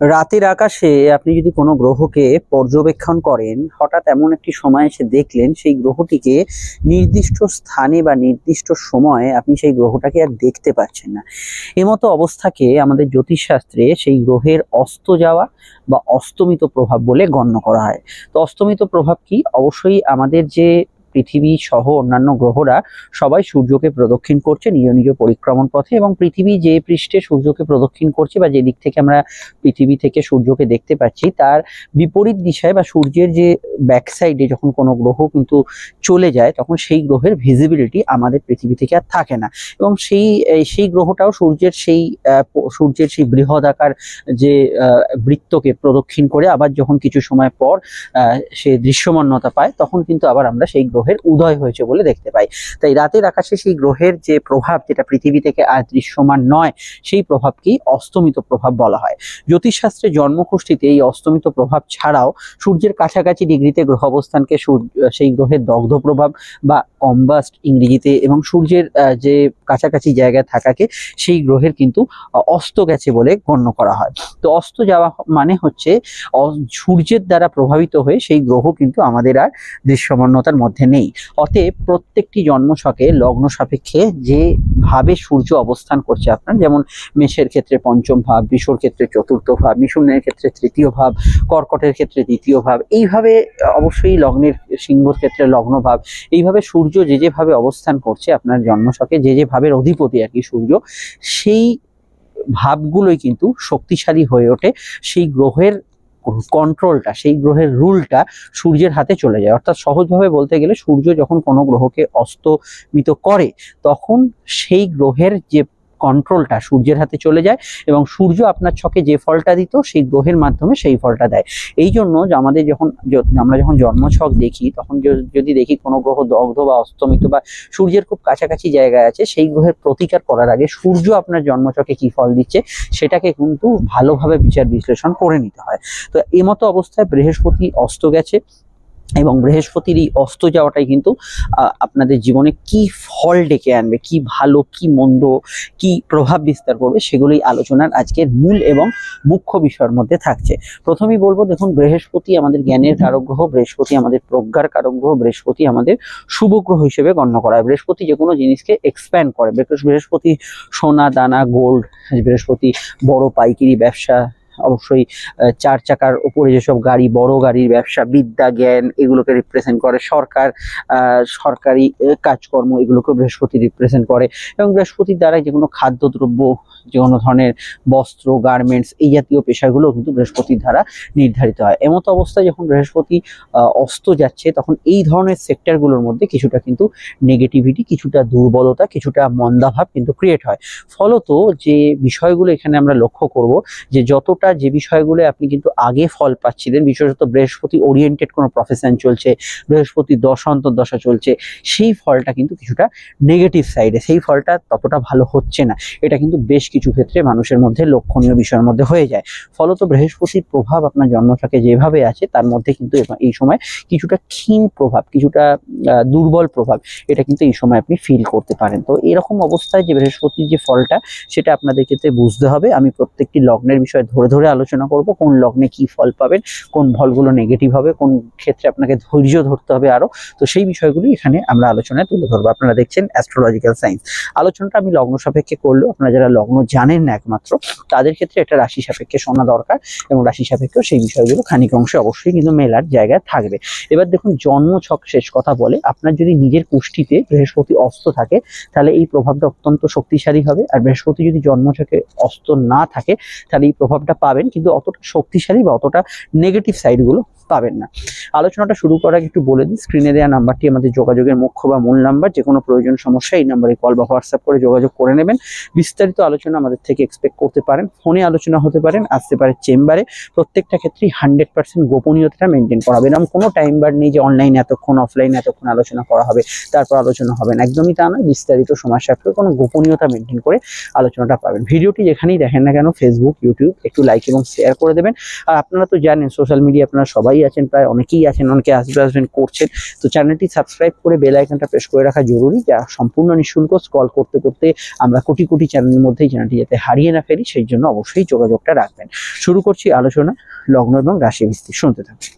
রাতের আকাশে আপনি যদি কোনো গ্রহকে পর্যবেক্ষণ করেন, হঠাৎ এমন একটি সময় এসে দেখলেন সেই গ্রহটিকে নির্দিষ্ট স্থানে বা নির্দিষ্ট সময়ে আপনি সেই গ্রহটাকে আর দেখতে পাচ্ছেন না। এমতো অবস্থাকে আমাদের জ্যোতিষশাস্ত্রে সেই গ্রহের অস্ত যাওয়া বা অস্তমিত প্রভাব বলে গণ্য করা হয়। তো অস্তমিত প্রভাব কি? অবশ্যই আমাদের যে পৃথিবী সহ অন্যান্য গ্রহরা সবাই সূর্যকে প্রদক্ষিণ করছে নিজ নিজ পরিক্রমণ পথে, এবং পৃথিবী যে পৃষ্ঠে সূর্যকে প্রদক্ষিণ করছে বা যে দিক থেকে আমরা পৃথিবী থেকে সূর্যকে দেখতে পাচ্ছি তার বিপরীত দিশায় বা সূর্যের যে ব্যাক সাইডে যখন কোনো গ্রহ কিন্তু চলে যায় তখন সেই গ্রহের ভিজিবিলিটি আমাদের পৃথিবী থেকে আর থাকে না, এবং সেই গ্রহটাও সূর্যের সেই বৃহদাকার যে বৃত্তকে প্রদক্ষিণ করে আবার যখন কিছু সময় পর সে দৃশ্যমানতা পায় তখন কিন্তু আবার আমরা সেই গ্রহের উদয় হয়েছে বলে দেখতে পাই। তাই রাতের আকাশে সেই গ্রহের যে প্রভাব, যেটা পৃথিবী থেকে আর দৃশ্যমান নয়, সেই প্রভাবকেই অস্তমিত প্রভাব বলা হয়। জ্যোতিষশাস্ত্রে জন্মকুষ্ঠিতে এই অস্তমিত প্রভাব ছাড়াও সূর্যের কাছাকাছি ডিগ্রিতে গ্রহ অবস্থানকে সেই গ্রহের দগ্ধ প্রভাব বা কম্বাস্ট ইংরেজিতে, এবং সূর্যের যে কাছাকাছি জায়গায় থাকাকে সেই গ্রহের কিন্তু অস্ত গেছে বলে গণ্য করা হয়। তো অস্ত যাওয়া মানে হচ্ছে সূর্যের দ্বারা প্রভাবিত হয়ে সেই গ্রহ কিন্তু আমাদের আর দৃশ্যমানতার মধ্যে নেই। অতএব প্রত্যেকটি জন্মছকে লগ্ন সাপেক্ষে যেভাবে সূর্য অবস্থান করছে, আপনার যেমন মেষের ক্ষেত্রে পঞ্চম ভাব, বৃষর ক্ষেত্রে চতুর্থ ভাব, মিথুনের ক্ষেত্রে তৃতীয় ভাব, কর্কটের ক্ষেত্রে দ্বিতীয় ভাব, এইভাবে অবশ্যই লগ্নের সিংহর ক্ষেত্রে লগ্ন ভাব, এইভাবে সূর্য যেভাবে অবস্থান করছে আপনার জন্মছকে, যে ভাবের অধিপতি আর কি সূর্য, সেই ভাবগুলোই কিন্তু শক্তিশালী হয়ে ওঠে। সেই গ্রহের কন্ট্রোলটা, সেই গ্রহের রুলটা সূর্যের হাতে চলে যায়। অর্থাৎ সহজভাবে বলতে গেলে সূর্য যখন কোনো গ্রহকে অস্তমিত করে তখন সেই গ্রহের যে কন্ট্রোলটা সূর্যের হাতে চলে যায়, এবং সূর্য আপনার ছকে যে ফলটা দিত সেই গ্রহের মাধ্যমে সেই ফলটা দেয়। এই জন্য যে আমরা যখন জন্মছক দেখি তখন যদি দেখি কোনো গ্রহ দগ্ধ বা অস্তমিত বা সূর্যের খুব কাছাকাছি জায়গায় আছে, সেই গ্রহের প্রতিকার করার আগে সূর্য আপনার জন্মছকে কি ফল দিচ্ছে সেটাকে কিন্তু ভালোভাবে বিচার বিশ্লেষণ করে নিতে হয়। তো এমতো অবস্থায় বৃহস্পতি অস্ত গেছে, এবং বৃহস্পতির এই অস্ত যাওয়াটাই কিন্তু আপনাদের জীবনে কি ফল ডেকে আনবে, কি ভালো কি মন্দ, কি প্রভাব বিস্তার করবে, সেগুলোই আলোচনার আজকের মূল এবং মুখ্য বিষয়ের মধ্যে থাকছে। প্রথমেই বলবো, দেখুন, বৃহস্পতি আমাদের জ্ঞানের কারক গ্রহ, বৃহস্পতি আমাদের প্রজ্ঞার কারক গ্রহ, বৃহস্পতি আমাদের শুভ গ্রহ হিসেবে গণ্য করা হয়। বৃহস্পতি যে কোনো জিনিসকে এক্সপ্যান্ড করে। বৃহস্পতি সোনা দানা গোল্ড, বৃহস্পতি বড় পাইকারি ব্যবসা, অবশ্যই চার চাকার উপরে যেসব গাড়ি, বড় গাড়ির ব্যবসা, বিদ্যা জ্ঞান, এগুলোকে রিপ্রেজেন্ট করে। সরকারি কাজকর্ম, এগুলোকে বৃহস্পতি রিপ্রেজেন্ট করে। এবং বৃহস্পতির দ্বারা যে কোনো খাদ্যদ্রব্য, যে কোনো ধরনের বস্ত্র, গার্মেন্টস, এই জাতীয় পেশাগুলো কিন্তু বৃহস্পতির দ্বারা নির্ধারিত হয়। এমতো অবস্থায় যখন বৃহস্পতি অস্ত যাচ্ছে তখন এই ধরনের সেক্টরগুলোর মধ্যে কিছুটা কিন্তু নেগেটিভিটি, কিছুটা দুর্বলতা, কিছুটা মন্দাভাব কিন্তু ক্রিয়েট হয়। ফলত যে বিষয়গুলো এখানে আমরা লক্ষ্য করব, যে যে বিষয়গুলো আপনি কিন্তু আগে ফল পাচ্ছিলেন, বিশেষত বৃহস্পতি ওরিয়েন্টেড কোনো প্রফেশন চলছে, বৃহস্পতি দশা অন্তর্দশা চলছে, সেই ফলটা কিন্তু কিছুটা নেগেটিভ সাইডে, সেই ফলটা ততটা ভালো হচ্ছে না। এটা কিন্তু বেশ কিছু ক্ষেত্রে মানুষের মধ্যে লক্ষণীয় বিষয়ের মধ্যে হয়ে যায়। ফলত বৃহস্পতির প্রভাব আপনার জন্মছকে যেভাবে আছে তার মধ্যে কিন্তু এই সময় কিছুটা ক্ষীণ প্রভাব, কিছুটা দুর্বল প্রভাব, এটা কিন্তু এই সময় আপনি ফিল করতে পারেন। তো এরকম অবস্থায় যে বৃহস্পতির যে ফলটা, সেটা আপনাদের ক্ষেত্রে বুঝতে হবে। আমি প্রত্যেকটি লগ্নের বিষয়ে ধরে ধরে আলোচনা করব, কোন লগ্নে কি ফল পাবেন, কোন ফলগুলো নেগেটিভ হবে, কোন ক্ষেত্রে আপনাকে ধৈর্য ধরতে হবে আরো। তো সেই বিষয়গুলি এখানে আমরা আলোচনায় তুলে ধরবো। আপনারা দেখছেন অ্যাস্ট্রোলজিক্যাল সায়েন্স। আলোচনাটা আমি লগ্ন সাপেক্ষে করলেও আপনারা যারা লগ্ন জানেন না একমাত্র, তাদের ক্ষেত্রে একটা রাশি সাপেক্ষে শোনা দরকার, এবং রাশি সাপেক্ষে সেই বিষয়গুলো খানিক অংশে অবশ্যই কিন্তু মেলার জায়গায় থাকবে। এবার দেখুন, জন্মছক শেষ কথা বলে, আপনার যদি নিজের কুষ্ঠিতে বৃহস্পতি অস্ত থাকে তাহলে এই প্রভাবটা অত্যন্ত শক্তিশালী হবে। আর বৃহস্পতি যদি জন্মছকে অস্ত না থাকে তাহলে এই প্রভাবটা পাবেন, কিন্তু অতটা শক্তিশালী বা অতটা নেগেটিভ সাইডগুলো পাবেন না। আলোচনাটা শুরু করার আগে একটু বলে দিই, স্ক্রিনে দেওয়া নাম্বারটি আমাদের যোগাযোগের মুখ্য বা মূল নাম্বার। যে কোনো প্রয়োজন সমস্যা এই নাম্বারে কল বা হোয়াটসঅ্যাপ করে যোগাযোগ করে নেবেন। বিস্তারিত আলোচনা আমাদের থেকে এক্সপেক্ট করতে পারেন, ফোনে আলোচনা হতে পারেন, আসতে পারে চেম্বারে। প্রত্যেকটা ক্ষেত্রেই 100% গোপনীয়তা মেনটেন করা হবে। এরকম কোনো টাইম বার নেই যে অনলাইন এতক্ষণ, অফলাইন এতক্ষণ আলোচনা করা হবে তারপর আলোচনা হবে না, একদমই তা নয়। বিস্তারিত সময় সাপেক্ষে কোনো গোপনীয়তা মেনটেন করে আলোচনাটা পাবেন। ভিডিওটি যেখানেই দেখেন না কেন, ফেসবুক, ইউটিউব, একটু লাইক লাইক এবং শেয়ার করে দেবেন। আর আপনারা তো জানেন সোশ্যাল মিডিয়া আপনারা সবাই আছেন, প্রায় অনেকেই আছেন, অনেকে আসবেন করছেন, তো চ্যানেলটি সাবস্ক্রাইব করে বেল আইকনটা প্রেস করে রাখা জরুরি, যা সম্পূর্ণ নিঃশুল্ক। স্ক্রল করতে করতে আমরা কোটি কোটি চ্যানেলের মধ্যেই চ্যানেলটি যাতে হারিয়ে না ফেলি সেই জন্য অবশ্যই যোগাযোগটা রাখবেন। শুরু করছি আলোচনা লগ্ন এবং রাশি ভিত্তিক, শুনতে থাকুন।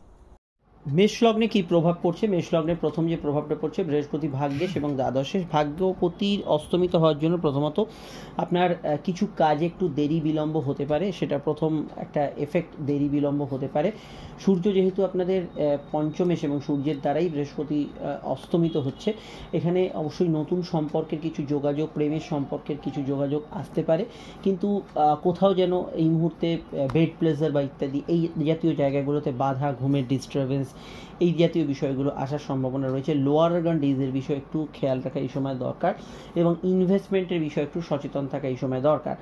মেষ লগ্নে কি প্রভাব পড়ছে? মেষ লগ্নে প্রথম যে প্রভাবটা পড়ছে, বৃহস্পতি ভাগ্যেশ এবং দ্বাদশে। ভাগ্যপতির অস্তমিত হওয়ার জন্য প্রথমত আপনার কিছু কাজে একটু দেরি বিলম্ব হতে পারে, সেটা প্রথম একটা এফেক্ট, দেরি বিলম্ব হতে পারে। সূর্য যেহেতু আপনাদের পঞ্চমেশ এবং সূর্যের দ্বারাই বৃহস্পতি অস্তমিত হচ্ছে, এখানে অবশ্যই নতুন সম্পর্কের কিছু যোগাযোগ, প্রেমের সম্পর্কের কিছু যোগাযোগ আসতে পারে, কিন্তু কোথাও যেন এই মুহূর্তে বেড প্লেজার বা ইত্যাদি এই জাতীয় জায়গাগুলোতে বাধা, ঘুমের ডিস্টারবেন্স, এই জাতীয় বিষয়গুলো আসার সম্ভাবনা রয়েছে। লোয়ার অর্গান ডিজিজের বিষয়ে একটু খেয়াল রাখা এই সময় দরকার এবং ইনভেস্টমেন্টের বিষয়ে একটু সচেতন থাকা এই সময় দরকার।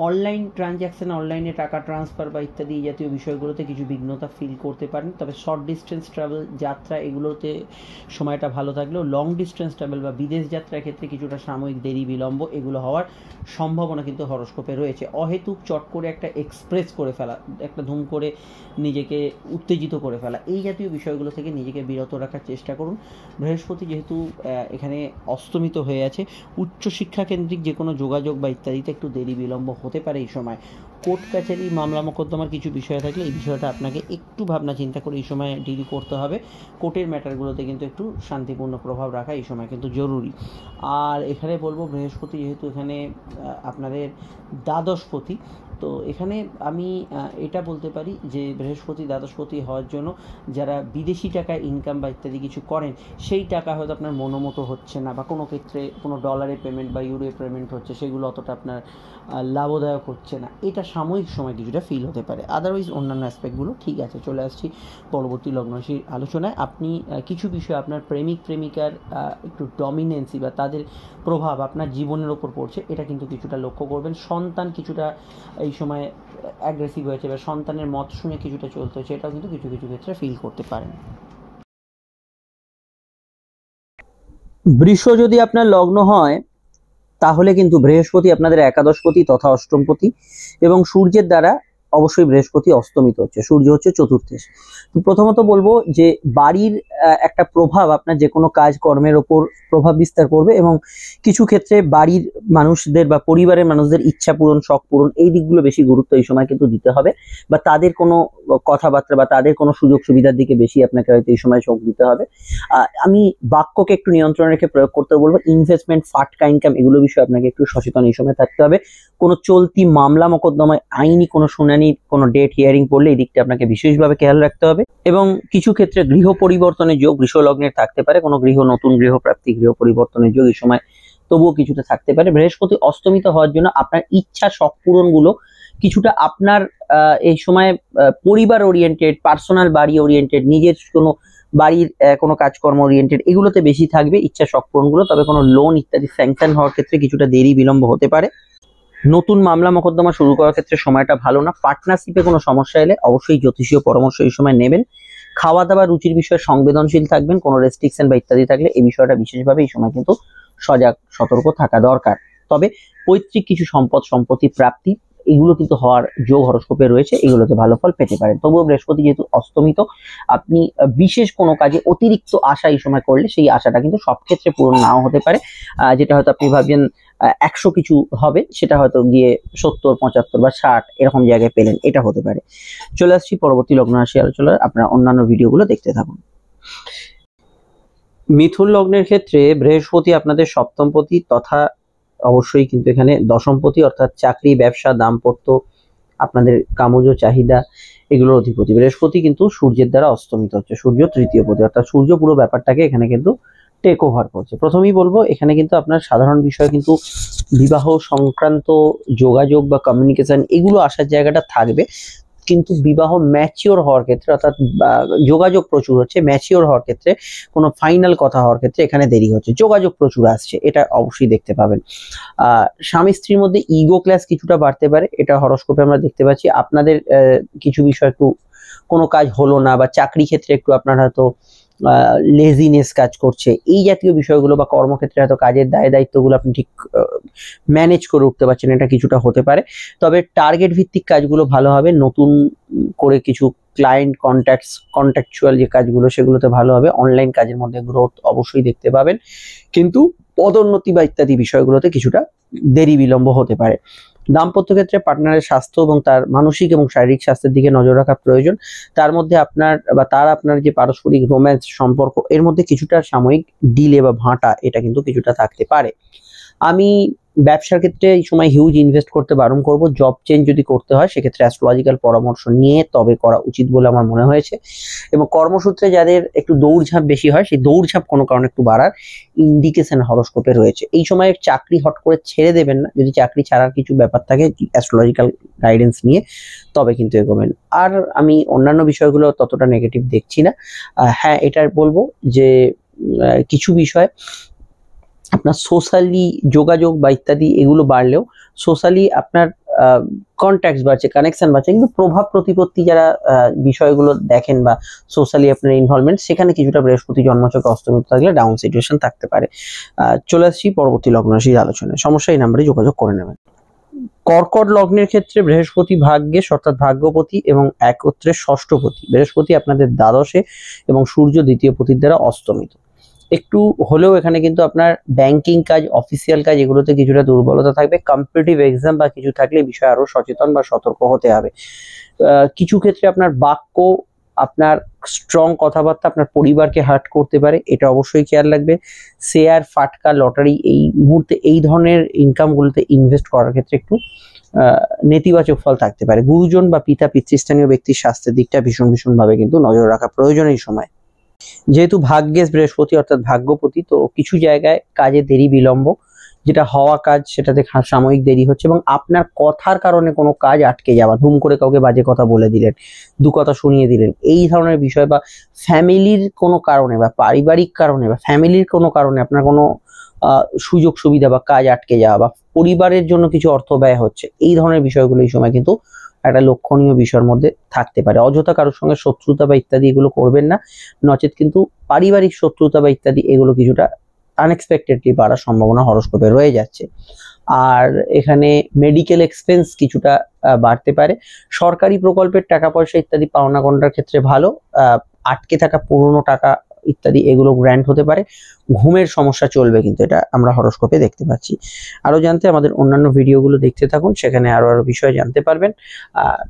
অনলাইন ট্রানজ্যাকশন, অনলাইনে টাকা ট্রান্সফার বা ইত্যাদি এই জাতীয় বিষয়গুলোতে কিছু বিঘ্নতা ফিল করতে পারেন, তবে শর্ট ডিস্টেন্স ট্রাভেল যাত্রা এগুলোতে সময়টা ভালো থাকলেও লং ডিস্টেন্স ট্রাভেল বা বিদেশ যাত্রার ক্ষেত্রে কিছুটা সাময়িক দেরি বিলম্ব এগুলো হওয়ার সম্ভাবনা কিন্তু হরস্কোপে রয়েছে। অহেতুক চট করে একটা এক্সপ্রেস করে ফেলা, একটা ধুম করে নিজেকে উত্তেজিত করে ফেলা, এই জাতীয় বিষয়গুলো থেকে নিজেকে বিরত রাখার চেষ্টা করুন। বৃহস্পতি যেহেতু এখানে অস্তমিত হয়ে আছে, উচ্চশিক্ষা কেন্দ্রিক যে কোনো যোগাযোগ বা ইত্যাদিতে একটু দেরি বিলম্ব হতে পারে এই সময়। কোর্ট কাছারি, মামলা মোকদ্দমার কিছু বিষয় থাকলে এই বিষয়টা আপনাকে একটু ভাবনা চিন্তা করে এই সময় ডিল করতে হবে। কোর্টের ম্যাটারগুলোতে কিন্তু একটু শান্তিপূর্ণ প্রভাব রাখা এই সময় কিন্তু জরুরি। আর এখানে বলবো, বৃহস্পতি যেহেতু এখানে আপনাদের দ্বাদশপতি, তো এখানে আমি এটা বলতে পারি যে বৃহস্পতি দ্বাদশপতি হওয়ার জন্য যারা বিদেশি টাকায় ইনকাম বা ইত্যাদি কিছু করেন, সেই টাকা হয়তো আপনার মনোমতো হচ্ছে না, বা কোনো ক্ষেত্রে কোনো ডলারে পেমেন্ট বা ইউরোয় পেমেন্ট হচ্ছে, সেগুলো অতটা আপনার লাভদায়ক হচ্ছে না, এটা সাময়িক সময় কিছুটা ফিল হতে পারে। আদারওয়াইজ অন্যান্য অ্যাসপেক্টগুলো ঠিক আছে। চলে আসছি পরবর্তী লগ্নরাশির আলোচনায়। আপনি কিছু বিষয় আপনার প্রেমিক প্রেমিকার একটু ডমিনেন্সি বা তাদের প্রভাব আপনার জীবনের ওপর পড়ছে, এটা কিন্তু কিছুটা লক্ষ্য করবেন। সন্তান কিছুটা এই সময় অ্যাগ্রেসিভ হয়েছে বা সন্তানের মত শুনে কিছুটা চলতে হচ্ছে, এটাও কিন্তু কিছু কিছু ক্ষেত্রে ফিল করতে পারেন। বৃষ যদি আপনার লগ্ন হয় তাহলে কিন্তু বৃহস্পতি আপনাদের একাদশপতি তথা অষ্টমপতি এবং সূর্যের দ্বারা অবশ্যই বৃহস্পতি অস্তমিত হচ্ছে, সূর্য হচ্ছে চতুর্থেশ। তো প্রথমত বলবো যে বাড়ির একটা প্রভাব আপনার যে কোনো কাজ কর্মের ওপর প্রভাব বিস্তার করবে এবং কিছু ক্ষেত্রে বাড়ির মানুষদের বা পরিবারের মানুষদের ইচ্ছা পূরণ, শখ পূরণ, এই দিকগুলো বেশি গুরুত্ব এই সময় কিন্তু দিতে হবে, বা তাদের কোনো কথাবার্তা বা তাদের কোনো সুযোগ সুবিধার দিকে বেশি আপনাকে হয়তো এই সময় চোখ দিতে হবে। আমি বাক্যকে একটু নিয়ন্ত্রণ রেখে প্রয়োগ করতে বলবো। ইনভেস্টমেন্ট, ফাটকা ইনকাম, এগুলো বিষয়ে আপনাকে একটু সচেতন এই সময় থাকতে হবে। কোনো চলতি মামলা মোকদ্দমায় আইনি কোনো শুনানি, কোনো ডেট হিয়ারিং পড়লে এই দিকটা আপনাকে বিশেষভাবে খেয়াল রাখতে হবে। এবং কিছু ক্ষেত্রে গৃহ পরিবর্তনের যোগ বৃষ লগ্নের থাকতে পারে, কোনো নতুন গৃহ প্রাপ্তি, গৃহ পরিবর্তনের যোগ এই সময় তবুও কিছুটা থাকতে পারে। বৃহস্পতি অস্তমিত হওয়ার জন্য আপনার ইচ্ছা শখ পূরণ গুলো কিছুটা আপনার এই সময় পরিবার ওরিয়েন্টেড, পার্সোনাল বাড়ি ওরিয়েন্টেড, নিজের কোনো বাড়ির কোনো কাজকর্ম ওরিয়েন্টেড, এগুলোতে বেশি থাকবে ইচ্ছা শখ পূরণগুলো। তবে কোনো লোন ইত্যাদি স্যাংশন হওয়ার ক্ষেত্রে কিছুটা দেরি বিলম্ব হতে পারে। নতুন মামলা মোকদ্দমা শুরু করার ক্ষেত্রে সময়টা ভালো না। পার্টনারশিপে কোনো সমস্যা এলে অবশ্যই জ্যোতিষীয় পরামর্শ এই সময় নেবেন। খাওয়া দাওয়া রুচির বিষয়ে সংবেদনশীল থাকবেন, কোনো রেস্ট্রিকশন বা ইত্যাদি থাকলে এই বিষয়টা বিশেষভাবে এই সময় কিন্তু সজাগ সতর্ক থাকা দরকার। তবে পৈতৃক কিছু সম্পত্তি প্রাপ্তি এগুলো কিন্তু হওয়ার যোগ হরস্কোপে রয়েছে, এগুলোতে ভালো ফল পেতে পারেন। তবুও বৃহস্পতি যেহেতু অস্তমিত, আপনি বিশেষ কোনো কাজে অতিরিক্ত আশা এই সময় করলে সেই আশাটা কিন্তু সব ক্ষেত্রে পূরণ নাও হতে পারে। যেটা হয়তো আপনি ভাবছেন 100 কিছু হবে, সেটা হয়তো গিয়ে 70, 75 বা 60 এরকম জায়গায় পেলেন, এটা হতে পারে। চলে আসছি পরবর্তী লগ্ন রাশি আলোচনায়, আপনারা অন্যান্য ভিডিওগুলো দেখতে থাকুন। মিথুন লগ্নের ক্ষেত্রে বৃহস্পতি আপনাদের সপ্তমপতি তথা অবশ্যই কিন্তু এখানে দশমপতি, অর্থাৎ চাকরি, ব্যবসা, দাম্পত্য, আপনাদের কামজ চাহিদা এগুলোর অধিপতি। বৃহস্পতি কিন্তু সূর্যের দ্বারা অস্তমিত হচ্ছে, সূর্য তৃতীয় পতি, অর্থাৎ সূর্য পুরো ব্যাপারটাকে এখানে কিন্তু টেক ওভার করছে। প্রথমেই বলবো এখানে কিন্তু আপনার সাধারণ বিষয় কিন্তু বিবাহ সংক্রান্ত যোগাযোগ বা কমিউনিকেশন এগুলো আসার জায়গাটা থাকবে, কিন্তু বিবাহ ম্যাচিওর হওয়ার ক্ষেত্রে, অর্থাৎ যোগাযোগ প্রচুর হচ্ছে, ম্যাচিওর হওয়ার ক্ষেত্রে, কোনো ফাইনাল কথা হওয়ার ক্ষেত্রে এখানে দেরি হচ্ছে। যোগাযোগ প্রচুর আসছে, এটা অবশ্যই দেখতে পাবেন। স্বামী স্ত্রীর মধ্যে ইগো ক্লাস কিছুটা বাড়তে পারে, এটা হরস্কোপে আমরা দেখতে পাচ্ছি। আপনাদের কিছু বিষয় একটু কোনো কাজ হলো না, বা চাকরি ক্ষেত্রে একটু আপনার হয়তো লেজিনেস কাজ করছে, এই জাতীয় বিষয়গুলো, বা কর্মক্ষেত্রে হয়তো কাজের দায় দায়িত্বগুলো আপনি ঠিক ম্যানেজ করে উঠতে পারছেন, এটা কিছুটা হতে পারে। তবে টার্গেট ভিত্তিক কাজগুলো ভালো হবে, নতুন করে কিছু ক্লায়েন্ট কন্ট্যাকচুয়াল যে কাজগুলো সেগুলোতে ভালো হবে। অনলাইন কাজের মধ্যে গ্রোথ অবশ্যই দেখতে পাবেন, কিন্তু পদোন্নতি বা ইত্যাদি বিষয়গুলোতে কিছুটা দেরি বিলম্ব হতে পারে। দাম্পত্য ক্ষেত্রে পার্টনারের স্বাস্থ্য এবং তার মানসিক এবং শারীরিক স্বাস্থ্যের দিকে নজর রাখা প্রয়োজন। তার মধ্যে আপনার যে পারস্পরিক রোম্যান্স সম্পর্ক, এর মধ্যে কিছুটা সাময়িক ডিলে বা ভাঁটা এটা কিন্তু কিছুটা থাকতে পারে। আমি ব্যবসার ক্ষেত্রে এই সময় হিউজ ইনভেস্ট করতে বারণ করব। জব চেঞ্জ যদি করতে হয় সেক্ষেত্রে অ্যাস্ট্রোলজিক্যাল পরামর্শ নিয়ে তবে করা উচিত বলে আমার মনে হয়েছে। এবং কর্মসূত্রে যাদের একটু দৌড়ঝাঁপ বেশি হয়, সেই দৌড়ঝাঁপ কোনো কারণে একটু বাড়ার ইন্ডিকেশন হরোস্কোপে রয়েছে। এই সময় চাকরি হট করে ছেড়ে দেবেন না, যদি চাকরি ছাড়ার কিছু ব্যাপার থাকে অ্যাস্ট্রোলজিক্যাল গাইডেন্স নিয়ে তবে কিন্তু এগোবেন। আর আমি অন্যান্য বিষয়গুলো ততটা নেগেটিভ দেখছি না। হ্যাঁ, এটা বলবো যে কিছু বিষয় আপনার সোশ্যালি যোগাযোগ বা ইত্যাদি এগুলো বাড়লেও সোশ্যালি আপনার কন্ট্যাক্টস বাড়ছে, কানেকশন বাড়ছে, কিন্তু প্রভাব প্রতিপত্তি যারা বিষয়গুলো দেখেন বা সোশ্যালি আপনার ইনভলভমেন্ট, সেখানে কিছুটা বৃহস্পতি জন্মছকে অস্তমিত থাকলে ডাউন সিচুয়েশন থাকতে পারে। চলে আসছি পরবর্তী লগ্ন রাশির আলোচনায়। সমস্যা এই নাম্বারে যোগাযোগ করে নেবেন। কর্কট লগ্নের ক্ষেত্রে বৃহস্পতি ভাগ্যে অর্থাৎ ভাগ্যপতি এবং একত্রে ষষ্ঠপতি। বৃহস্পতি আপনাদের দ্বাদশে এবং সূর্য দ্বিতীয় পতির দ্বারা অস্তমিত। একটু হলেও এখানে কিন্তু আপনার ব্যাংকিং কাজ, অফিসিয়াল কাজ, এগুলোতে কিছুটা দুর্বলতা থাকবে। কম্পিটিটিভ এক্সাম বা কিছু থাকলে বিষয়ে আরো সচেতন বা সতর্ক হতে হবে। কিছু ক্ষেত্রে আপনার বাক্য, আপনার স্ট্রং কথাবার্তা আপনার পরিবারকে হার্ট করতে পারে, এটা অবশ্যই খেয়াল রাখবে। শেয়ার, ফাটকা, লটারি এই মুহূর্তে এই ধরনের ইনকামগুলোতে ইনভেস্ট করার ক্ষেত্রে একটু নেতিবাচক ফল থাকতে পারে। গুরুজন বা পিতৃস্থানীয় ব্যক্তির স্বাস্থ্যের দিকটা ভীষণ ভাবে কিন্তু নজর রাখা প্রয়োজন এই সময়। যেহেতু ভাগ্যে বৃহস্পতি অর্থাৎ ভাগ্যপতি, তো কিছু জায়গায় কাজে দেরি বিলম্ব, যেটা হওয়া কাজ সেটাতে সাময়িক দেরি হচ্ছে, এবং আপনার কথার কারণে কোনো কাজ আটকে যাওয়া, ধুম করে কাউকে বাজে কথা বলে দিলেন, দু কথা শুনিয়ে দিলেন, এই ধরনের বিষয়, বা ফ্যামিলির কোনো কারণে বা পারিবারিক কারণে বা ফ্যামিলির কোনো কারণে আপনার কোনো সুযোগ সুবিধা বা কাজ আটকে যাওয়া, বা পরিবারের জন্য কিছু অর্থ ব্যয় হচ্ছে, এই ধরনের বিষয়গুলো এই সময় কিন্তু একটা লক্ষণীয় বিষয়ের মধ্যে থাকতে পারে। অযথা কারোর সঙ্গে শত্রুতা বা ইত্যাদি এগুলো করবেন না, নচেত কিন্তু পারিবারিক শত্রুতা বা ইত্যাদি এগুলো কিছুটা আনএক্সপেক্টেডলি বাড়ার সম্ভাবনা হরোস্কোপে রয়ে যাচ্ছে। আর এখানে মেডিকেল এক্সপেন্স কিছুটা বাড়তে পারে। সরকারি প্রকল্পের টাকা পয়সা ইত্যাদি পাওনা গন্ডার ক্ষেত্রে ভালো। আটকে থাকা পুরনো টাকা ইত্যাদি এগুলো গ্র্যান্ট হতে পারে। ঘুমের সমস্যা চলবে, কিন্তু এটা আমরা হরোস্কোপে দেখতে পাচ্ছি। আরো জানতে আমাদের অন্যান্য ভিডিওগুলো দেখতে থাকুন, সেখানে আরো বিষয় জানতে পারবেন।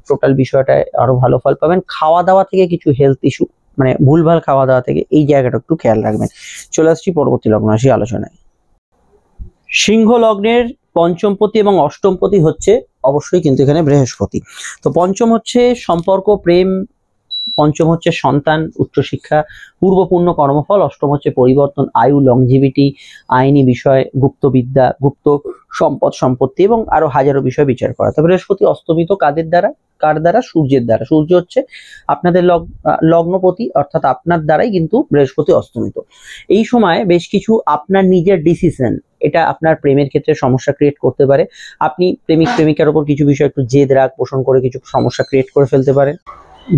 টোটাল বিষয়টায় আরো ভালো ফল পাবেন। খাওয়া দাওয়া থেকে কিছু হেলথ ইস্যু, মানে ভুলভাল খাওয়া দাওয়া থেকে এই জায়গাটা একটু খেয়াল রাখবেন। চলে আসছি পরবর্তী লগ্ন রাশি আলোচনায়। সিংহ লগ্নের পঞ্চমপতি এবং অষ্টমপতি হচ্ছে অবশ্যই কিন্তু এখানে বৃহস্পতি। তো পঞ্চম হচ্ছে সম্পর্ক, প্রেম, পঞ্চম হচ্ছে সন্তান, উচ্চশিক্ষা, পূর্বপূর্ণ কর্মফল, অষ্টম হচ্ছে পরিবর্তন, আয়ু, লংজিভিটি, আইনি বিষয়, গুপ্তবিদ্যা, গুপ্ত সম্পদ, সম্পত্তি এবং আরো হাজারো বিষয় বিচার করা। তবে বৃহস্পতি অস্তমিত কাদের দ্বারা? কার দ্বারা? সূর্যের দ্বারা। সূর্য হচ্ছে আপনাদের লগ্নপতি, অর্থাৎ আপনার দ্বারাই কিন্তু বৃহস্পতি অস্তমিত। এই সময় বেশ কিছু আপনার নিজের ডিসিশন, এটা আপনার প্রেমের ক্ষেত্রে সমস্যা ক্রিয়েট করতে পারে। আপনি প্রেমিক প্রেমিকার উপর কিছু বিষয় একটু জেদ রাগ পোষণ করে কিছু সমস্যা ক্রিয়েট করে ফেলতে পারেন।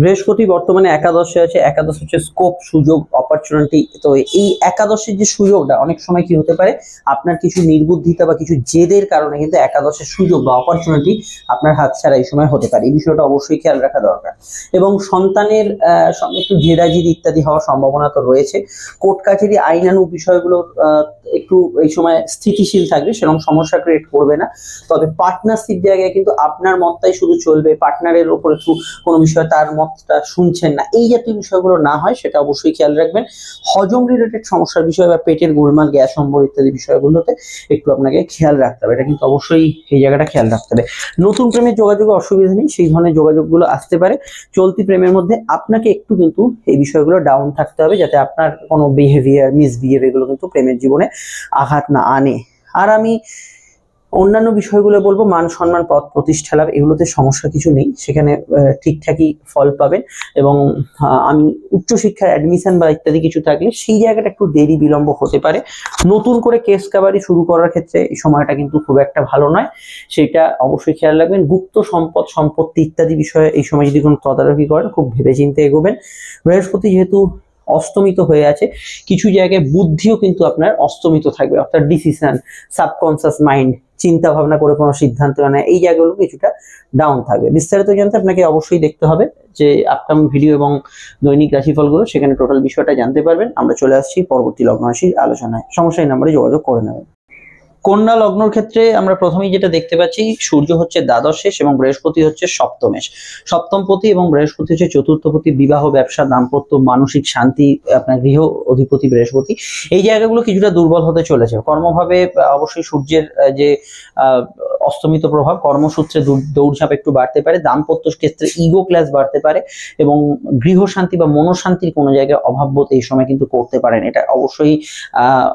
বৃহস্পতি বর্তমানে একাদশে আছে। একাদশ হচ্ছে স্কোপ, সুযোগ, অপরচুনিটি। তো এই একাদশের যে সুযোগটা অনেক সময় কি হতে পারে, আপনার কিছু নির্বুদ্ধিতা বা কিছু জেদের কারণে কিন্তু একাদশের সুযোগ বা অপরচুনিটি আপনার হাতছাড়া এই সময় হতে পারে। এই বিষয়টা অবশ্যই খেয়াল রাখা দরকার। এবং সন্তানের সঙ্গে একটু জেদাজিদি ইত্যাদি হওয়ার সম্ভাবনা তো রয়েছে। কোর্ট কাছারি, আইনানু বিষয়গুলো একটু এই সময় স্থিতিশীল থাকবে, সেরকম সমস্যা ক্রিয়েট করবে না। তবে পার্টনারশিপ জায়গায় কিন্তু আপনার মতটাই শুধু চলবে, পার্টনারের ওপর একটু কোনো বিষয় তার মতটা শুনছেন না, এই জাতীয় বিষয়গুলো না হয় সেটা অবশ্যই খেয়াল রাখবেন। হজম রিলেটেড সমস্যার বিষয় বা পেটের গোলমাল, গ্যাস অম্বল ইত্যাদি বিষয়গুলোতে একটু আপনাকে খেয়াল রাখতে হবে। এটা কিন্তু অবশ্যই এই জায়গাটা খেয়াল রাখতে হবে। নতুন প্রেমের যোগাযোগে অসুবিধা নেই, সেই ধরনের যোগাযোগগুলো আসতে পারে। চলতি প্রেমের মধ্যে আপনাকে একটু কিন্তু এই বিষয়গুলো ডাউন থাকতে হবে, যাতে আপনার কোনো বিহেভিয়ার, মিসবিহেভ এগুলো কিন্তু প্রেমের জীবনে আঘাত না আনে। আর আমি অন্যান্য বিষয়গুলো বলবো, মান সম্মান, পদ প্রতিষ্ঠা লাভ, এগুলোতে সমস্যা কিছু নেই, সেখানে ঠিকঠাকই ফল পাবেন। এবং আমি উচ্চশিক্ষার অ্যাডমিশন বা ইত্যাদি কিছু থাকলে সেই জায়গাটা একটু দেরি বিলম্ব হতে পারে। নতুন করে কেস কাবারি শুরু করার ক্ষেত্রে এই সময়টা কিন্তু খুব একটা ভালো নয়, সেটা অবশ্যই খেয়াল রাখবেন। গুপ্ত সম্পদ, সম্পত্তি ইত্যাদি বিষয়ে এই সময় যদি কোনো তদারকি করেন খুব ভেবেচিন্তে এগোবেন। বৃহস্পতি যেহেতু অস্তমিত হয়ে আছে, কিছু জায়গায় বুদ্ধিও কিন্তু আপনার অস্তমিত থাকবে, অর্থাৎ ডিসিশন, সাবকনসিয়াস মাইন্ড, চিন্তা ভাবনা করে কোনো সিদ্ধান্ত নেয়, এই জায়গাগুলো কিছুটা ডাউন থাকবে। বিস্তারিত জানতে আপনাকে অবশ্যই দেখতে হবে যে আপকামিং ভিডিও এবং দৈনিক রাশিফলগুলো, সেখানে টোটাল বিষয়টা জানতে পারবেন। আমরা চলে আসছি পরবর্তী লগ্ন রাশির আলোচনায়। সমস্যা এই নাম্বারে যোগাযোগ করে নেবেন। কন্যা লগ্নর ক্ষেত্রে আমরা প্রথমেই যেটা দেখতে পাচ্ছি, সূর্য হচ্ছে দ্বাদশেষ এবং বৃহস্পতি হচ্ছে সপ্তমেশ। সপ্তমপতি এবং বৃহস্পতি হচ্ছে চতুর্থপতি, বিবাহ, ব্যবসা, দাম্পত্য, মানসিক শান্তি, আপনার গৃহ অধিপতি বৃহস্পতি। এই জায়গাগুলো কিছুটা দুর্বল হতে চলেছে। কর্মভাবে অবশ্যই সূর্যের যে অস্তমিত প্রভাব, কর্মসূত্রে দৌড়ঝাঁপ একটু বাড়তে পারে, দাম্পত্য ক্ষেত্রে ইগো ক্লাস বাড়তে পারে এবং গৃহ শান্তি বা মনোশান্তির কোনো জায়গায় অভাববোধ এই সময় কিন্তু করতে পারেন। এটা অবশ্যই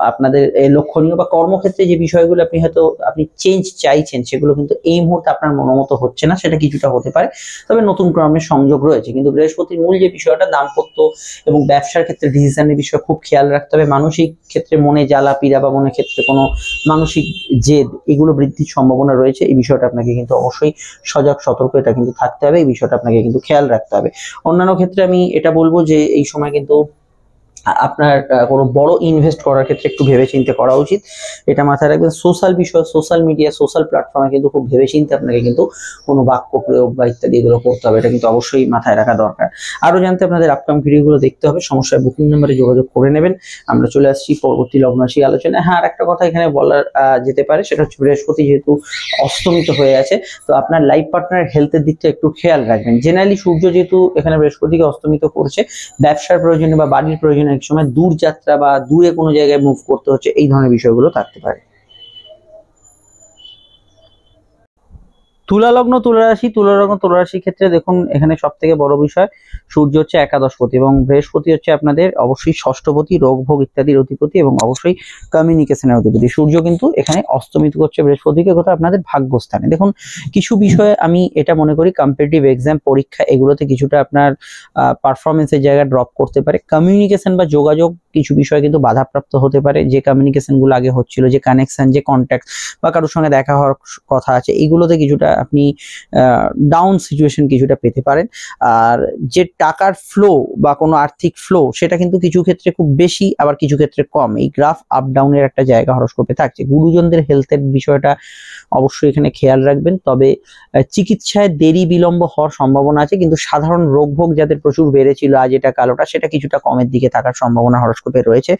আপনাদের লক্ষণীয়। বা কর্মক্ষেত্রে যে বিষয়গুলো আপনি চেঞ্জ চাইছেন, সেগুলো কিন্তু এই মুহূর্তে আপনার মনোমতো হচ্ছে না, সেটা কিছুটা হতে পারে, তবে নতুন কর্মের সংযোগ রয়েছে। কিন্তু বৃহস্পতির মূল যে বিষয়টা, দাম্পত্য এবং ব্যবসার ক্ষেত্রে ডিসিশনের বিষয়ে খুব খেয়াল রাখতে হবে। মানসিক ক্ষেত্রে মনে জ্বালা পীড়া বা মনের ক্ষেত্রে কোনো মানসিক জেদ, এগুলো বৃদ্ধির সম্ভাবনা রয়েছে। এই বিষয়টা আপনাকে কিন্তু অবশ্যই সজাগ সতর্ক এটা কিন্তু থাকতে হবে, এই বিষয়টা আপনাকে কিন্তু খেয়াল রাখতে হবে। অন্যান্য ক্ষেত্রে আমি এটা বলবো যে এই সময় কিন্তু আপনার কোনো বড় ইনভেস্ট করার ক্ষেত্রে একটু ভেবেচিন্তে করা উচিত, এটা মাথায় রাখবেন। সোশ্যাল বিষয়, সোশ্যাল মিডিয়া, সোশ্যাল প্ল্যাটফর্মে কিন্তু খুব ভেবেচিন্তে আপনাকে কিন্তু কোনো বাক্য প্রয়োগ বা ইত্যাদি এগুলো করতে হবে, এটা কিন্তু অবশ্যই মাথায় রাখা দরকার। আরো জানতে আপনাদের আপকামিং ভিডিওগুলো দেখতে হবে, সমস্যায় বুকিং নাম্বারে যোগাযোগ করে নেবেন। আমরা চলে আসছি পরবর্তী লগ্ন রাশি আলোচনায়। হ্যাঁ, আর একটা কথা এখানে বলার যেতে পারে, সেটা হচ্ছে বৃহস্পতি যেহেতু অস্তমিত হয়ে আছে, তো আপনার লাইফ পার্টনারের হেলথের দিকটা একটু খেয়াল রাখবেন। জেনারেলি সূর্য যেহেতু এখানে বৃহস্পতিকে অস্তমিত করছে, ব্যবসার প্রয়োজনে বা বাড়ির প্রয়োজনে এক সময় দূর যাত্রা বা দূরে কোনো জায়গায় মুভ করতে হচ্ছে, এই ধরনের বিষয়গুলো থাকতে পারে। তুলা লগ্ন তুলা রাশির ক্ষেত্রে দেখুন, এখানে সব থেকে বড় বিষয়, সূর্য হচ্ছে একাদশপতি এবং বৃহস্পতি হচ্ছে আপনাদের অবশ্যই ষষ্ঠপতি, রোগ ভোগ ইত্যাদির অধিপতি এবং অবশ্যই কমিউনিকেশনের অধিপতি। সূর্য কিন্তু এখানে অস্তমিত করছে বৃহস্পতিকে, কোথাও আপনাদের ভাগ্যস্থানে। দেখুন, কিছু বিষয়ে আমি এটা মনে করি, কম্পিটিটিভ এক্সাম, পরীক্ষা, এগুলোতে কিছুটা আপনার পারফরমেন্সের জায়গা ড্রপ করতে পারে। কমিউনিকেশন বা যোগাযোগ কিছু বিষয় কিন্তু বাধাপ্রাপ্ত হতে পারে। যে কমিউনিকেশন গুলো আগে হচ্ছিল, যে কানেকশন, যে কন্ট্যাক্ট বা কারোর সঙ্গে দেখা হওয়ার কথা আছে, এইগুলোতে কিছুটা আপনি ডাউন সিচুয়েশন কিছুটা পেতে পারেন। আর যে টাকার ফ্লো বা কোনো আর্থিক ফ্লো, সেটা কিন্তু কিছু ক্ষেত্রে খুব বেশি, আবার কিছু ক্ষেত্রে কম। এই গ্রাফ আপ ডাউনের একটা জায়গা হরোস্কোপে থাকছে। গুরুজনদের হেলথের বিষয়টা অবশ্যই এখানে খেয়াল রাখবেন। তবে চিকিৎসায় দেরি বিলম্ব হওয়ার সম্ভাবনা আছে, কিন্তু সাধারণ রোগ ভোগ যাদের প্রচুর বেড়েছিল, আজ এটা কালোটা, সেটা কিছুটা কমের দিকে থাকার সম্ভাবনা হরোস্কোপে রয়েছে।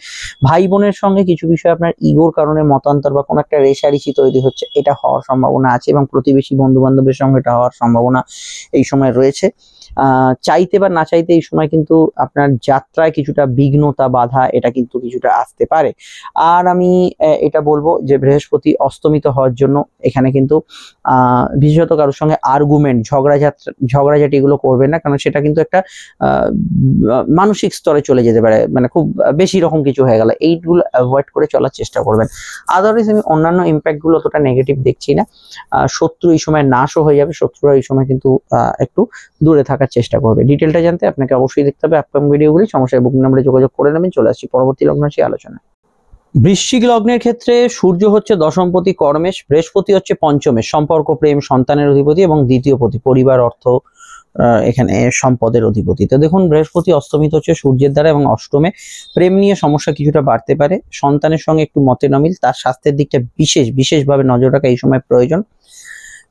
ভাই বোনের সঙ্গে কিছু বিষয় আপনার ইগোর কারণে মতান্তর বা কোনো একটা রেষারেষি তৈরি হচ্ছে, এটা হওয়ার সম্ভাবনা আছে এবং প্রতিবেশী বন্ধু বান্ধবের সঙ্গে এটা হওয়ার সম্ভাবনা এই সময় রয়েছে। চাইতে বা না চাইতে এই সময় কিন্তু আপনার যাত্রায় কিছুটা বিঘ্নতা, বাধা, এটা কিন্তু কিছুটা আসতে পারে। আর আমি এটা বলবো যে বৃহস্পতি অস্তমিত হওয়ার জন্য এখানে কিন্তু বিশেষত কারোর সঙ্গে আর্গুমেন্ট, ঝগড়াঝাটি এগুলো করবেন না, কারণ সেটা কিন্তু একটা মানসিক স্তরে চলে যেতে পারে, মানে খুব বেশি রকম কিছু হয়ে গেল, এইগুলো অ্যাভয়েড করে চলার চেষ্টা করবেন। আদারওয়াইজ আমি অন্যান্য ইম্প্যাক্ট গুলো অতটা নেগেটিভ দেখছি না। শত্রু এই সময় নাশও হয়ে যাবে, শত্রুরা এই সময় কিন্তু একটু দূরে থাকার চেষ্টা করবে। ডিটেলটা জানতে আপনাকে অবশ্যই দেখতে হবে আপকামিং ভিডিওগুলি। সমস্যায় বুকিং নাম্বারে যোগাযোগ করে নেবেন। চলে আসছি পরবর্তী লগ্ন রাশি আলোচনা। বৃশ্চিক লগ্নের ক্ষেত্রে সূর্য হচ্ছে দশমপতি কর্মেশ, বৃহস্পতি হচ্ছে পঞ্চমেশ, সম্পর্ক, প্রেম, সন্তানের অধিপতি এবং দ্বিতীয় পতি পরিবার, অর্থ, এখানে সম্পদের অধিপতি। তো দেখুন, বৃহস্পতি অস্তমিত হচ্ছে সূর্যের দ্বারা এবং অষ্টমে। প্রেম নিয়ে সমস্যা কিছুটা বাড়তে পারে, সন্তানের সঙ্গে একটু মতের অমিল, তার স্বাস্থ্যের দিকটা বিশেষভাবে নজর রাখা এই সময় প্রয়োজন।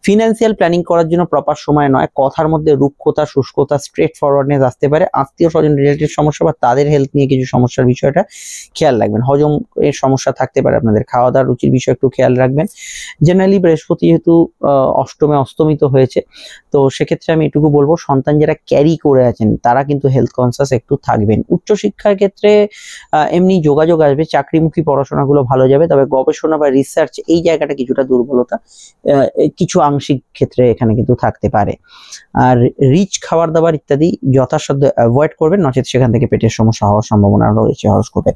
ফিনান্সিয়াল প্ল্যানিং করার জন্য প্রপার সময় নয়, কথার মধ্যে রুক্ষতা, শুষ্কতা, স্ট্রেট ফরওয়ার্ডনেস আসতে পারে। আত্মীয় স্বজন রিলেটেড সমস্যা বা তাদের হেলথ নিয়ে কিছু সমস্যার বিষয়টা খেয়াল রাখবেন। হজম এর সমস্যা থাকতে পারে, আপনাদের খাওয়া দাওয়ার রুচির বিষয় একটু খেয়াল রাখবেন। জেনারেলি বৃহস্পতি যেহেতু অষ্টমে অস্তমিত হয়েছে, তো সেক্ষেত্রে আমি এটুকু বলবো, সন্তান যারা ক্যারি করে আছেন তারা কিন্তু হেলথ কনসাস একটু থাকবেন। উচ্চশিক্ষার ক্ষেত্রে এমনি যোগাযোগ আসবে, চাকরিমুখী পড়াশোনাগুলো ভালো যাবে, তবে গবেষণা বা রিসার্চ এই জায়গাটা কিছুটা দুর্বলতা কিছু আংশিক ক্ষেত্রে এখানে কিন্তু থাকতে পারে। আর রিচ খাবার দাবার ইত্যাদি যথাসাধ্য অ্যাভয়েড করবেন, নচেত সেখান থেকে পেটের সমস্যা হওয়ার সম্ভাবনা রয়েছে হরোস্কোপে।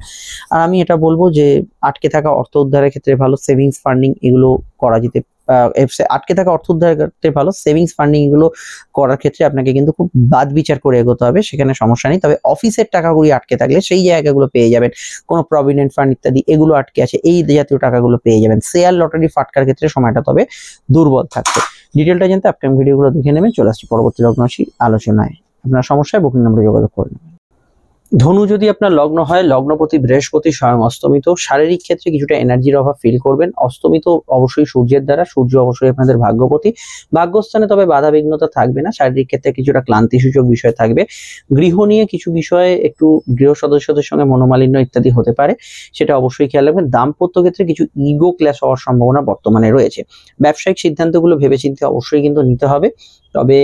আর আমি এটা বলবো যে আটকে থাকা অর্থ উদ্ধারের ক্ষেত্রে ভালো সেভিংস ফান্ডিং এগুলো করা যেতে, আটকে থাকা অর্থ উদ্ধারের ক্ষেত্রে ভালো সেভিংস ফান্ডিং এগুলো করার ক্ষেত্রে আপনাকে কিন্তু খুব বাদ বিচার করে এগোতে হবে, সেখানে সমস্যা নেই। তবে অফিসের টাকাগুলি আটকে থাকলে সেই জায়গাগুলো পেয়ে যাবেন, কোনো প্রভিডেন্ট ফান্ড ইত্যাদি এগুলো আটকে আছে, এই জাতীয় টাকাগুলো পেয়ে যাবেন। শেয়ার লটারি ফাটকার ক্ষেত্রে সময়টা তবে দুর্বল থাকছে। ডিটেলটা জানতে আপকামিং ভিডিওগুলো দেখে নেবেন। চলে আসছি পরবর্তী লগ্ন রাশির আলোচনায়। আপনার সমস্যায় বুকিং নাম্বারে যোগাযোগ করে নেবেন। ধনু যদি আপনার লগ্ন হয়, লগ্নপতি বৃহস্পতি স্বয়ং অস্তমিত, শারীরিক ক্ষেত্রে কিছুটা এনার্জির অভাব ফিল করবেন। অস্তমিত অবশ্যই সূর্যের দ্বারা, সূর্য অবশ্যই আপনাদের ভাগ্যপতি, ভাগ্যস্থানে তবে বাধা বিঘ্নতা থাকবে না, শারীরিক ক্ষেত্রে কিছুটা ক্লান্তিসূচক বিষয় থাকবে। গৃহ নিয়ে কিছু বিষয়ে একটু গৃহ সদস্যদের সঙ্গে মনোমালিন্য ইত্যাদি হতে পারে, সেটা অবশ্যই খেয়াল রাখবেন। দাম্পত্য ক্ষেত্রে কিছু ইগো ক্ল্যাশ হওয়ার সম্ভাবনা বর্তমানে রয়েছে। ব্যবসায়িক সিদ্ধান্তগুলো ভেবেচিন্তে অবশ্যই কিন্তু নিতে হবে। তবে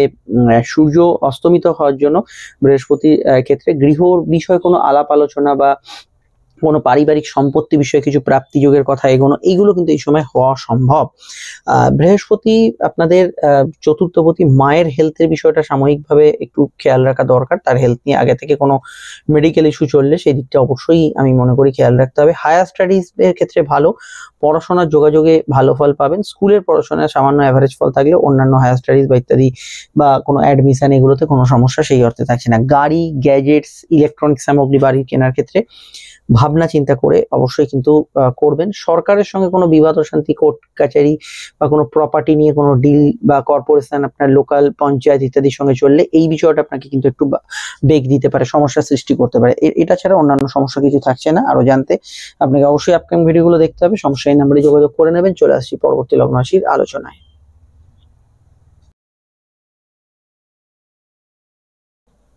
সূর্য অস্তমিত হওয়ার জন্য বৃহস্পতির ক্ষেত্রে গৃহ বিষয়ে কোনো আলাপ আলোচনা বা কোনো পারিবারিক সম্পত্তি বিষয়ে কিছু প্রাপ্তি যোগের কথা এগোনো, এইগুলো কিন্তু এই সময় হওয়া সম্ভব। বৃহস্পতি আপনাদের চতুর্থপতি, মায়ের হেলথের বিষয়টা সাময়িকভাবে একটু খেয়াল রাখা দরকার। তার হেলথ নিয়ে আগে থেকে কোনো মেডিকেল ইস্যু চললে সেই দিকটা অবশ্যই আমি মনে করি খেয়াল রাখতে হবে। হায়ার স্টাডিজ এর ক্ষেত্রে ভালো, পড়াশোনার যোগাযোগে ভালো ফল পাবেন। স্কুলের পড়াশোনায় সামান্য অ্যাভারেজ ফল থাকলে অন্যান্য হায়ার স্টাডিজ বা ইত্যাদি বা কোনো অ্যাডমিশন এগুলোতে কোনো সমস্যা সেই অর্থে থাকছে না। গাড়ি, গ্যাজেটস, ইলেকট্রনিক সামগ্রী বাড়ি কেনার ক্ষেত্রে ভাবনা চিন্তা করে অবশ্যই কিন্তু করবেন। সরকারের সঙ্গে কোনো বিবাদ অশান্তি, কোর্ট কাছারি বা কোনো প্রপার্টি নিয়ে কোনো ডিল বা কর্পোরেশন, আপনার লোকাল পঞ্চায়েত ইত্যাদির সঙ্গে চললে এই বিষয়টা আপনাকে কিন্তু একটু বেগ দিতে পারে, সমস্যার সৃষ্টি করতে পারে। এটা ছাড়া অন্যান্য সমস্যা কিছু থাকছে না। আরো জানতে আপনাকে অবশ্যই আপকামিং ভিডিওগুলো দেখতে হবে। সমস্যা এই নাম্বারে যোগাযোগ করে নেবেন। চলে আসছি পরবর্তী লগ্ন রাশির আলোচনায়।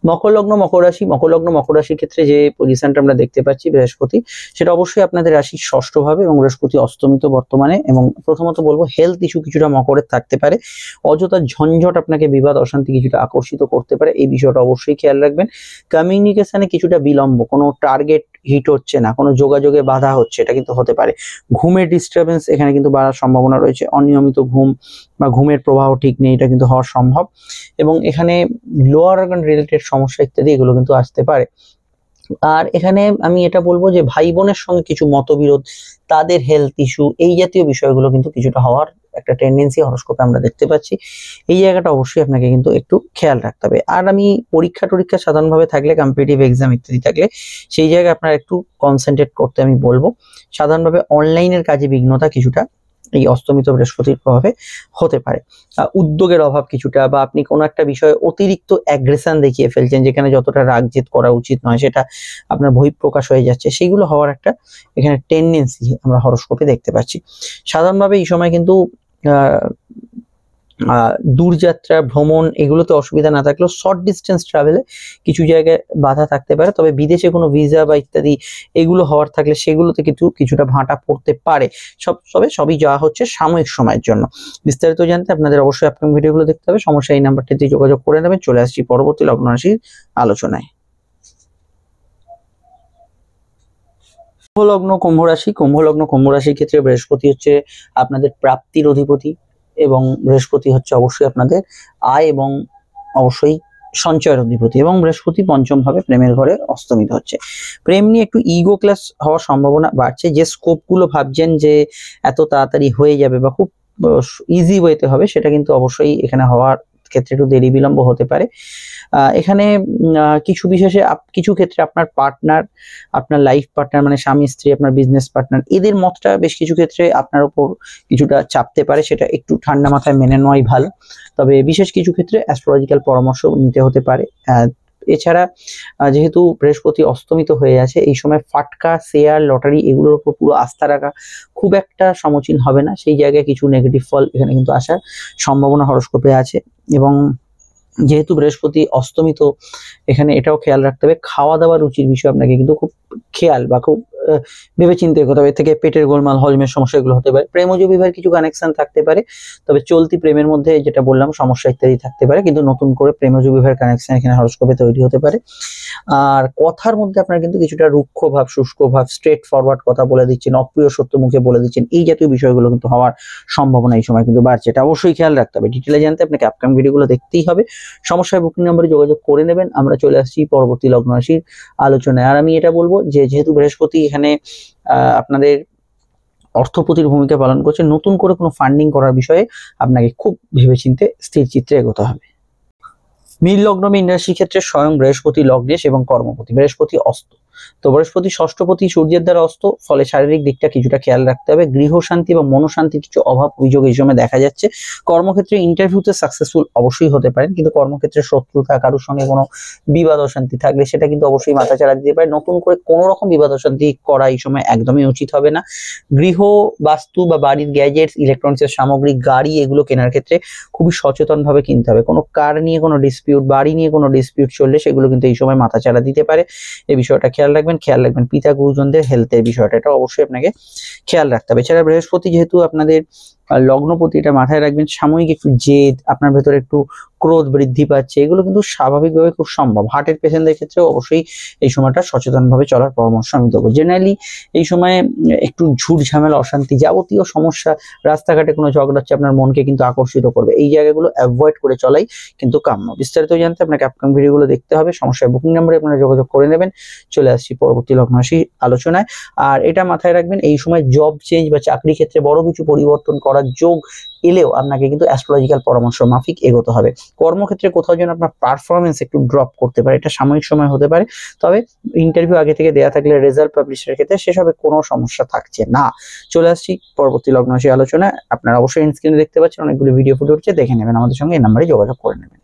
মকর লগ্ন মকর রাশি, মকর লগ্ন মকর রাশির ক্ষেত্রে যে পজিশনটা আমরা দেখতে পাচ্ছি বৃহস্পতি, সেটা অবশ্যই আপনাদের রাশির ষষ্ঠ ভাবে এবং বৃহস্পতি অস্তমিত বর্তমানে। এবং প্রথমত বলবো হেলথ ইস্যু কিছুটা মকরের থাকতে পারে, অযথা ঝঞ্ঝট আপনাকে বিবাদ অশান্তি কিছুটা আকর্ষিত করতে পারে, এই বিষয়টা অবশ্যই খেয়াল রাখবেন। কমিউনিকেশনে কিছুটা বিলম্ব, কোনো টার্গেট হিট হচ্ছে না, কোনো যোগাযোগে বাধা হচ্ছে, এটা কিন্তু হতে পারে। ঘুমের ডিস্টারবেন্স এখানে কিন্তু বাড়ার সম্ভাবনা রয়েছে, অনিয়মিত ঘুম বা ঘুমের প্রবাহ ঠিক নেই, এটা কিন্তু হওয়ার সম্ভব। এবং এখানে লোয়ার অর্গান রিলেটেড সমস্যা ইত্যাদি এগুলো কিন্তু আসতে পারে। আর এখানে আমি এটা বলবো যে ভাই বোনের সঙ্গে কিছু মতবিরোধ, তাদের হেলথ ইস্যু, এই জাতীয় বিষয়গুলো কিন্তু কিছুটা হওয়ার একটা টেন্ডেন্সি হরোস্কোপে আমরা দেখতে পাচ্ছি। এই জায়গাটা অবশ্যই আপনাকে কিন্তু একটু খেয়াল রাখতে হবে। আর আমি পরীক্ষা সাধারণভাবে থাকলে, কম্পিটিটিভ এক্সাম ইত্যাদি থাকলে সেই জায়গায় আপনার একটু কনসেন্ট্রেট করতে আমি বলবো। সাধারণভাবে অনলাইনের কাজে বিঘ্নতা কিছুটা এই অস্তমিত বৃহস্পতির প্রভাবে হতে পারে। উদ্যোগের অভাব কিছুটা, বা আপনি কোনো একটা বিষয়ে অতিরিক্ত অ্যাগ্রেশন দেখিয়ে ফেলছেন, যেখানে যতটা রাগ জেদ করা উচিত নয় সেটা আপনার বহিঃপ্রকাশ হয়ে যাচ্ছে, সেগুলো হওয়ার একটা এখানে টেন্ডেন্সি আমরা হরোস্কোপে দেখতে পাচ্ছি। সাধারণভাবে এই সময় কিন্তু দূরযাত্রা ভ্রমণ এগুলোতে অসুবিধা না থাকলেও শর্ট ডিস্টেন্স ট্রাভেলে কিছু জায়গায় বাধা থাকতে পারে। তবে বিদেশে কোনো ভিসা বা ইত্যাদি এগুলো হওয়ার থাকলে সেগুলোতে কিন্তু কিছুটা ভাঁটা পড়তে পারে। সবই যাওয়া হচ্ছে সাময়িক সময়ের জন্য। বিস্তারিত জানতে আপনাদের অবশ্যই আপকামিং ভিডিওগুলো দেখতে হবে। সমস্যা এই নাম্বারটিতে যোগাযোগ করে নেবেন। চলে আসছি পরবর্তী লগ্ন রাশির আলোচনায়। কুম্ভলগ্ন কুম্ভ রাশি, কুম্ভলগ্ন কুম্ভ রাশির ক্ষেত্রে বৃহস্পতি হচ্ছে আপনাদের প্রাপ্তির অধিপতি এবং বৃহস্পতি হচ্ছে অবশ্যই আপনাদের আয় এবং অবশ্যই সঞ্চয়ের অধিপতি, এবং বৃহস্পতি পঞ্চম ভাবে প্রেমের ঘরে অস্তমিত হচ্ছে। প্রেম নিয়ে একটু ইগো ক্লাস হওয়ার সম্ভাবনা বাড়ছে। যে স্কোপগুলো ভাবছেন যে এত তাড়াতাড়ি হয়ে যাবে বা খুব ইজি ওয়েতে হবে, সেটা কিন্তু অবশ্যই এখানে হওয়ার ক্ষেত্রে একটু দেরি বিলম্ব হতে পারে। এখানে কিছু বিশেষে কিছু ক্ষেত্রে আপনার পার্টনার, আপনার লাইফ পার্টনার মানে স্বামী স্ত্রী, আপনার বিজনেস পার্টনার, এদের মতটা বেশ কিছু ক্ষেত্রে আপনার উপর কিছুটা চাপতে পারে, সেটা একটু ঠান্ডা মাথায় মেনে নেওয়াই ভালো। তবে বিশেষ কিছু ক্ষেত্রে অ্যাস্ট্রোলজিক্যাল পরামর্শ নিতে হতে পারে। এছাড়া যেহেতু বৃহস্পতি অস্তমিত হয়ে আছে, এই সময় ফাটকা, শেয়ার, লটারি এগুলোর উপর পুরো আস্থা রাখা খুব একটা সমীচীন হবে না। সেই জায়গায় কিছু নেগেটিভ ফল এখানে কিন্তু আসার সম্ভাবনা হরোস্কোপে আছে। এবং যেহেতু বৃহস্পতি অস্তমিত, এখানে এটাও খেয়াল রাখতে হবে খাওয়া দাওয়া রুচির বিষয়ে আপনাকে কিন্তু খুব খেয়াল বা খুব ভেবে চিন্তে করতে হবে। এর থেকে পেটের গোলমাল, হজমের সমস্যা এগুলো হতে পারে। প্রেমজ বিবাহের কিছু কানেকশন থাকতে পারে, তবে চলতি প্রেমের মধ্যে যেটা বললাম সমস্যা ইত্যাদি থাকতে পারে, কিন্তু নতুন করে প্রেমজ বিবাহের কানেকশন এখানে হরোস্কোপে তৈরি হতে পারে। আর কথার মধ্যে আপনার কিন্তু কিছুটা রুক্ষ ভাব, শুষ্ক ভাব, স্ট্রেট ফরওয়ার্ড কথা বলে দিচ্ছেন, অপ্রিয় সত্য মুখে বলে দিচ্ছেন, এই জাতীয় বিষয়গুলো কিন্তু হওয়ার সম্ভাবনা এই সময় কিন্তু বাড়ছে। এটা অবশ্যই খেয়াল রাখতে হবে। ডিটেলে জানতে আপনাকে আপকামিং ভিডিওগুলো দেখতেই হবে। সমস্যায় বুকিং নাম্বারে যোগাযোগ করে নেবেন। আমরা চলে আসছি পরবর্তী লগ্ন রাশির আলোচনায়। আর আমি এটা বলবো যে যেহেতু বৃহস্পতি এখানে আপনাদের অর্থপতির ভূমিকা পালন করছে, নতুন করে কোনো ফান্ডিং করার বিষয়ে আপনাকে খুব ভেবেচিন্তে স্থির চিত্রে এগোতে হবে। মীন লগ্ন মীন রাশির ক্ষেত্রে স্বয়ং বৃহস্পতি লগ্নেশ এবং কর্মপতি, বৃহস্পতি তো বৃহস্পতি ষষ্ঠপতি সূর্যের দ্বারা অস্ত, ফলে শারীরিক দিকটা কিছুটা খেয়াল রাখতে হবে। গৃহ শান্তি বা মনোশান্তির কিছু অভাব অভিযোগ এই সময় দেখা যাচ্ছে। কর্মক্ষেত্রে ইন্টারভিউতে সাকসেসফুল অবশ্যই হতে পারেন, কিন্তু কর্মক্ষেত্রে শত্রুতা, কারোর সঙ্গে কোনো বিবাদ অশান্তি থাকলে সেটা কিন্তু অবশ্যই মাথাচাড়া দিতে পারে। নতুন করে কোনো রকম বিবাদ অশান্তি করা এই সময় একদমই উচিত হবে না। গৃহ বাস্তু বা বাড়ির গ্যাজেটস, ইলেকট্রনিক্সের সামগ্রী, গাড়ি এগুলো কেনার ক্ষেত্রে খুবই সচেতন ভাবে কিনতে হবে। কোনো কার নিয়ে কোনো ডিসপিউট, বাড়ি নিয়ে কোনো ডিসপিউট চললে সেগুলো কিন্তু এই সময় মাথাচাড়া দিতে পারে। এই বিষয়টা খেয়াল রাখবেন। খেয়াল রাখবেন পিতা গুরুজনদের হেলথের বিষয়টা, এটা অবশ্যই আপনাকে খেয়াল রাখতে হবে। এছাড়া বৃহস্পতি যেহেতু আপনাদের লগ্নপতি, এটা মাথায় রাখবেন। সাময়িক একটু জেদ, আপনার ভেতরে একটু ক্রোধ বৃদ্ধি পাচ্ছে, এগুলো কিন্তু স্বাভাবিকভাবে খুব সম্ভব। হার্টের পেশেন্টদের ক্ষেত্রে অবশ্যই এই সময়টা সচেতনভাবে চলার পরামর্শ আমি দেবো। জেনারেলি এই সময়ে একটু ঝুট ঝামেলা, অশান্তি, যাবতীয় সমস্যা, রাস্তাঘাটে কোনো ঝগড়া হচ্ছে আপনার মনকে কিন্তু আকর্ষিত করবে। এই জায়গাগুলো অ্যাভয়েড করে চলাই কিন্তু কাম্য। বিস্তারিত জানতে আপনাকে আপকামিং ভিডিওগুলো দেখতে হবে। সমস্যার বুকিং নাম্বারে আপনারা যোগাযোগ করে নেবেন। চলে আসছি পরবর্তী লগ্ন রাশি আলোচনায়। আর এটা মাথায় রাখবেন, এই সময় জব চেঞ্জ বা চাকরি ক্ষেত্রে বড় কিছু পরিবর্তন করার যোগ এলেও আপনাকে কিন্তু অ্যাস্ট্রোলজিক্যাল পরামর্শ মাফিক এগোতে হবে। কর্মক্ষেত্রে কোথাও যেন আপনার পারফরমেন্স একটু ড্রপ করতে পারে, এটা সাময়িক সময় হতে পারে। তবে ইন্টারভিউ আগে থেকে দেয়া থাকলে রেজাল্ট পাবলিশের ক্ষেত্রে সেসবে কোনো সমস্যা থাকছে না। চলে আসছি পরবর্তী লগ্ন রাশি আলোচনায়। আপনারা অবশ্যই স্ক্রিনে দেখতে পাচ্ছেন অনেকগুলো ভিডিও ফুটে উঠছে, দেখে নেবেন। আমাদের সঙ্গে এই নাম্বারে যোগাযোগ করে নেবেন।